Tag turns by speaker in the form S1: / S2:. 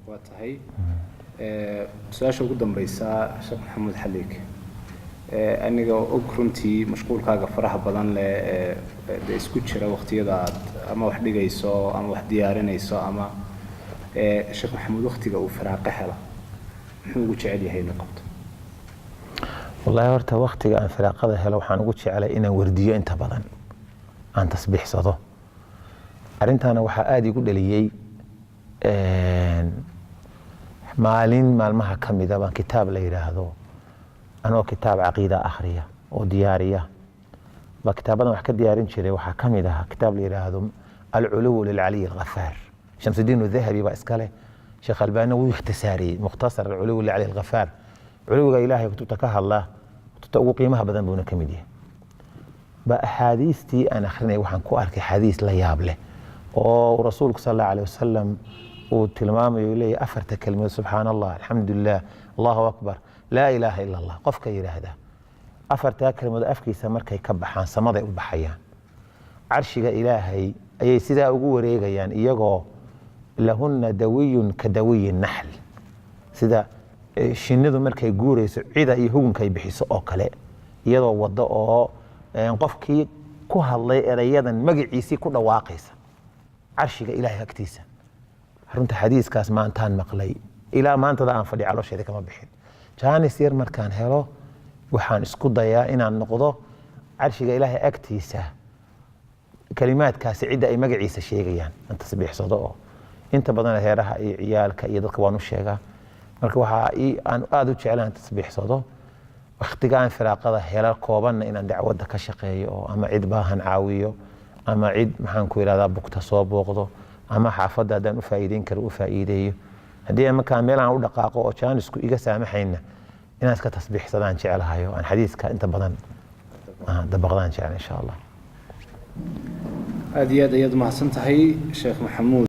S1: واتهي سؤال شو قدام بيسا شيخ محمود حليك أني أقرنتي مشغول كاغا فرح بدن ل إسكوتشرا وقتي ذا أما واحد جيسو أما واحد ديارين يسو أما شيخ محمود وقتي أو فراق حلا محمود علي هاي نقطة
S2: والله ورت وقتي أن فراق هذا هلا وحنا قلت على إن وردية أنت بدن عن تصبيح صدى أنت أنا وحادي يقول لي مالين مالمها كم إذا كتاب لي هذا أنا كتاب عقيدة آخرية وديارية بكتابنا وحكي ديارين شري وحكم إذا كتاب لي هذا العلو للعلي الغفار شمس الدين الذهبي بأسكاله شيخ الباني واختصاري مختصر العلو للعلي الغفار علو إلهي كتبتكها الله كتبتقو قيمها بدن بونا كميدية بأحاديثتي أنا أخرني وحن كوارك حديث لا يابله ورسولك صلى الله عليه وسلم وتلمام يقول أفرت كلمة سبحان الله الحمد لله الله أكبر لا إله إلا الله قفك يراهده أفرت كلمة أفكي سمرك يكبحان سمضي وبحيان عرشك إلهي أي سيدا أقول ريغيان إيغو لهن دوي كدوي النحل سيدا شنيدو مركي غوريسو عيدا اي هوغنكاي بخيسو oo kale iyadoo wado oo qofkii ku hadlay erayadan magaciisi ku dhawaaqaysa arshiga ilaahay agtiisa runta xadiiskaas maantaan maqlay ilaa maantada aan fadhi caloosheeda kama bixin jaanis yar markaan helo waxaan isku dayaa inaan noqdo arshiga ilaahay agtiisa kalimaadkaas cid ay magaciisa sheegayaan aan tasbiixsado oo inta badan heeraha iyo ciyaalka iyo dadka waan u sheegaa marka waxa aan aad u jeclaan tasbiixsado waqtigaan firaaqada heelal koobanna inaan dacwada ka shaqeeyo ama cid baahan caawiyo ama cid maxaan ku yiraahdaa bugta soo booqdo ama xaafadda hadaan u faa'iideyn karo u faa'iideeyo haddii ama meel aan u dhaqaaqo oo jaanisku iga saamaxayna inaan iska tasbiixsadaan jecelahay aan xadiiska inta badan dabaqdaan jecel insha Allah
S1: aad iyo aad ayaad mahadsantahay sheekh maxamuud